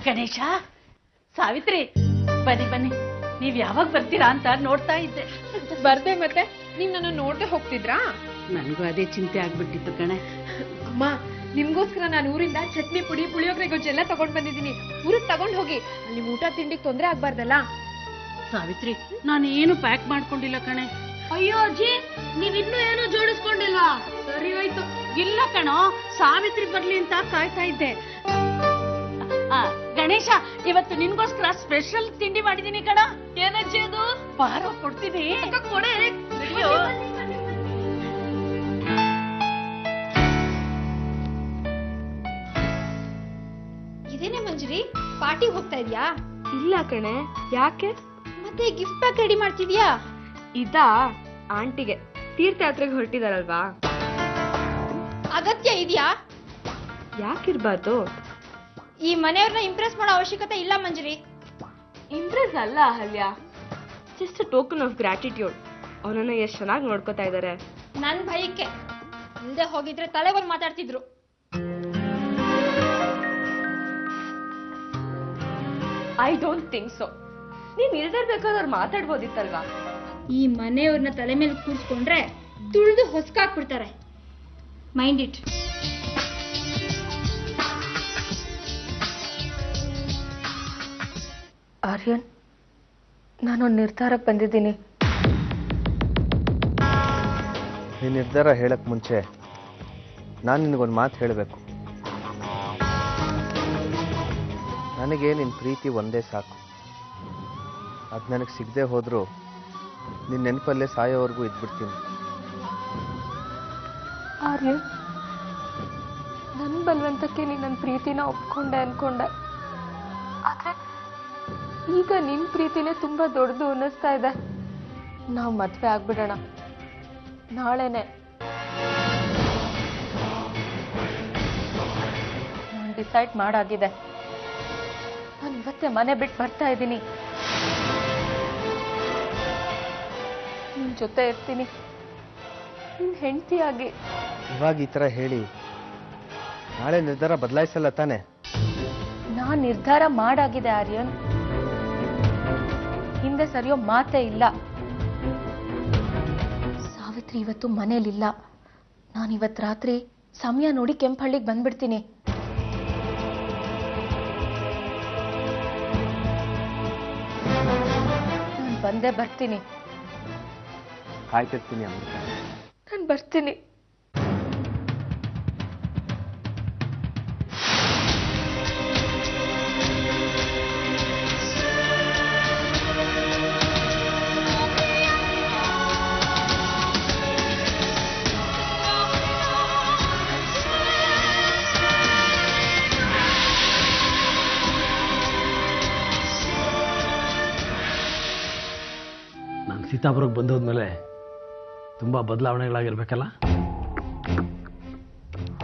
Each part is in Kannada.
ಗಣೇಶ, ಸಾವಿತ್ರಿ, ಬನ್ನಿ ಬನ್ನಿ. ನೀವ್ ಯಾವಾಗ ಬರ್ತೀರಾ ಅಂತ ನೋಡ್ತಾ ಇದ್ದೆ. ಬರ್ದೆ ಮತ್ತೆ ನೀವ್ ನನ್ನ ನೋಡ್ದೆ ಹೋಗ್ತಿದ್ರಾ? ನನ್ಗೂ ಅದೇ ಚಿಂತೆ ಆಗ್ಬಿಟ್ಟಿತ್ತು ಕಣೆ. ಅಮ್ಮ, ನಿಮ್ಗೋಸ್ಕರ ನಾನು ಊರಿಂದ ಚಟ್ನಿ ಪುಡಿ ಪುಳಿಯೋಗರೆ ಗೊಜ್ಜೆಲ್ಲ ತಗೊಂಡ್ ಬಂದಿದ್ದೀನಿ. ಊರಿಗೆ ತಗೊಂಡ್ ಹೋಗಿ. ಅಲ್ಲಿ ಊಟ ತಿಂಡಿಗೆ ತೊಂದ್ರೆ ಆಗ್ಬಾರ್ದಲ್ಲ. ಸಾವಿತ್ರಿ, ನಾನು ಏನು ಪ್ಯಾಕ್ ಮಾಡ್ಕೊಂಡಿಲ್ಲ ಕಣೆ. ಅಯ್ಯೋ ಅಜ್ಜಿ, ನೀವಿನ್ನೂ ಏನು ಜೋಡಿಸ್ಕೊಂಡಿಲ್ವಾ? ಸರಿ ಹೋಯ್ತು. ಇಲ್ಲ ಕಣೋ, ಸಾವಿತ್ರಿ ಬರ್ಲಿ ಅಂತ ಕಾಯ್ತಾ ಇದ್ದೆ. ಗಣೇಶ, ಇವತ್ತು ನಿನ್ಗೋಸ್ಕರ ಸ್ಪೆಷಲ್ ತಿಂಡಿ ಮಾಡಿದೀನಿ ಕಣ. ಏನಜ್ಜಿ ಅದು? ಬಾರೋ, ಕೊಡ್ತೀನಿ. ಕೊಡೆ. ಇದೇನೇ ಮಂಜರಿ, ಪಾರ್ಟಿಗೆ ಹೋಗ್ತಾ ಇದ್ಯಾ? ಇಲ್ಲ ಕಣೆ, ಯಾಕೆ? ಮತ್ತೆ ಗಿಫ್ಟ್ ಪ್ಯಾಕ್ ರೆಡಿ ಮಾಡ್ತಿದ್ಯಾ? ಇದಾ ಆಂಟಿಗೆ ತೀರ್ಥಯಾತ್ರೆಗೆ ಹೊರಟಿದಾರಲ್ವಾ. ಅಗತ್ಯ ಇದೆಯಾ? ಯಾಕಿರ್ಬಾರ್ದು? ಈ ಮನೆಯವ್ರನ್ನ ಇಂಪ್ರೆಸ್ ಮಾಡೋ ಅವಶ್ಯಕತೆ ಇಲ್ಲ ಮಂಜರಿ. ಇಂಪ್ರೆಸ್ ಅಲ್ಲ Ahalya, just token of gratitude. ಅವನನ್ನ ಎಷ್ಟು ಚೆನ್ನಾಗಿ ನೋಡ್ಕೋತಾ ಇದ್ದಾರೆ. ನನ್ ಭಯಕ್ಕೆ ಇಲ್ದೆ ಹೋಗಿದ್ರೆ ತಲೆಗೊಂದು ಮಾತಾಡ್ತಿದ್ರು. I don't think so. ನೀನ್ ಇಲ್ದಿರ್ಬೇಕಾದ್ರೆ ಮಾತಾಡ್ಬೋದಿತ್ತಲ್ವಾ? ಈ ಮನೆಯವ್ರನ್ನ ತಲೆ ಮೇಲೆ ಕೂರ್ಸ್ಕೊಂಡ್ರೆ ತುಳಿದು ಹೊಸ್ಕಾಕ್ಬಿಡ್ತಾರೆ. Mind it. ಆರ್ಯನ್, ನಾನೊಂದು ನಿರ್ಧಾರಕ್ಕೆ ಬಂದಿದ್ದೀನಿ. ಈ ನಿರ್ಧಾರ ಹೇಳಕ್ ಮುಂಚೆ ನಾನು ನಿನಗೊಂದು ಮಾತು ಹೇಳಬೇಕು. ನನಗೆ ನಿನ್ನ ಪ್ರೀತಿ ಒಂದೇ ಸಾಕು. ಅದು ನನಗೆ ಸಿಗದೆ ಹೋದರೂ ನಿನ್ನ ನೆನಪಲ್ಲೇ ಸಾಯೋವರೆಗೂ ಇದ್ಬಿಡ್ತೀನಿ. ಆರ್ಯನ್, ನನ್ನ ಬಲವಂತಕ್ಕೆ ನೀನು ನನ್ನ ಪ್ರೀತಿನ ಒಪ್ಕೊಂಡೆ ಅನ್ಕೊಂಡೆ. ಆದ್ರೆ ಈಗ ನಿನ್ ಪ್ರೀತಿನೇ ತುಂಬಾ ದೊಡ್ಡದು ಅನ್ನಿಸ್ತಾ ಇದೆ. ನಾವು ಮದ್ವೆ ಆಗ್ಬಿಡೋಣ ನಾಳೆನೆ. ನಾನು ಡಿಸೈಡ್ ಮಾಡಾಗಿದೆ. ನಾನು ಇವತ್ತೇ ಮನೆ ಬಿಟ್ಟು ಬರ್ತಾ ಇದ್ದೀನಿ. ನಿನ್ ಜೊತೆ ಇರ್ತೀನಿ, ನಿನ್ ಹೆಂಡತಿಯಾಗಿ. ಇವಾಗ ಈ ಥರ ಹೇಳಿ ನಾಳೆ ನಿರ್ಧಾರ ಬದಲಾಯಿಸಲ್ಲ ತಾನೆ? ನಾನ್ ನಿರ್ಧಾರ ಮಾಡಾಗಿದೆ ಆರ್ಯನ್. ಹಿಂದೆ ಸರಿಯೋ ಮಾತೇ ಇಲ್ಲ. ಸಾವಿತ್ರಿ ಇವತ್ತು ಮನೇಲಿಲ್ಲ. ನಾನು ಇವತ್ತು ರಾತ್ರಿ ಸಮಯ ನೋಡಿ ಕೆಂಪಹಳ್ಳಿಗೆ ಬಂದ್ಬಿಡ್ತೀನಿ. ನಾನು ಬಂದೇ ಬರ್ತೀನಿ. ಕಾಯ್ತಿರ್ತೀನಿ ಅಮೃತ. ನಾನು ಬರ್ತೀನಿ. ಸೀತಾಪುರಕ್ಕೆ ಬಂದೋದ್ಮೇಲೆ ತುಂಬಾ ಬದಲಾವಣೆಗಳಾಗಿರ್ಬೇಕಲ್ಲ?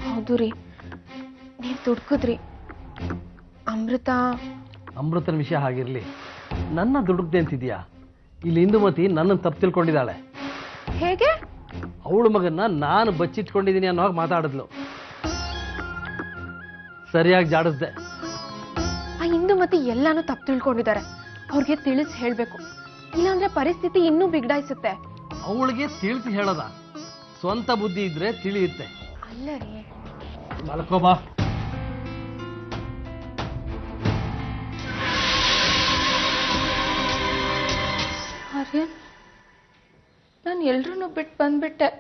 ಹೌದು ರೀ, ನೀವು ದುಡ್ಕುದ್ರಿ. ಅಮೃತನ ವಿಷಯ ಹಾಗಿರ್ಲಿ, ನನ್ನ ದುಡುಕ್ದೆ ಅಂತಿದ್ಯಾ? ಇಲ್ಲಿ ಇಂದುಮತಿ ನನ್ನನ್ನು ತಪ್ಪು ತಿಳ್ಕೊಂಡಿದ್ದಾಳೆ. ಹೇಗೆ? ಅವಳ ಮಗನ್ನ ನಾನು ಬಚ್ಚಿಟ್ಕೊಂಡಿದ್ದೀನಿ ಅನ್ನೋ ಹಾಗೆ ಮಾತಾಡಿದ್ಲು. ಸರಿಯಾಗಿ ಜಾಡಿಸ್ದೆ. ಆ ಇಂದುಮತಿ ಎಲ್ಲಾನು ತಪ್ಪು ತಿಳ್ಕೊಂಡಿದ್ದಾರೆ. ಅವ್ರಿಗೆ ತಿಳಿಸಿ ಹೇಳ್ಬೇಕು, ಇಲ್ಲಾಂದ್ರೆ ಪರಿಸ್ಥಿತಿ ಇನ್ನೂ ಬಿಗಡಾಯಿಸುತ್ತೆ. ಅವಳಿಗೆ ತಿಳಿಸಿ ಹೇಳದ? ಸ್ವಂತ ಬುದ್ಧಿ ಇದ್ರೆ ತಿಳಿಯುತ್ತೆ. ಅಲ್ಲ ರೀ, ಮಲ್ಕೋಬಾ. ಆರ್ಯನ್, ನಾನು ಎಲ್ರೂ ಬಿಟ್ಟು ಬಂದ್ಬಿಟ್ಟೆ.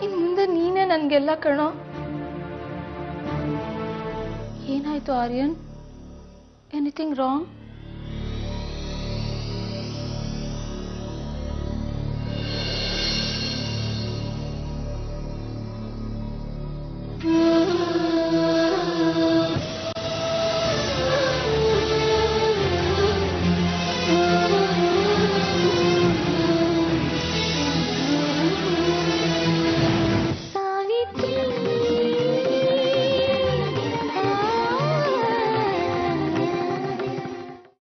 ಇನ್ ಮುಂದೆ ನೀನೇ ನನ್ಗೆಲ್ಲ ಕಣೋ. ಏನಾಯ್ತು ಆರ್ಯನ್? Anything wrong?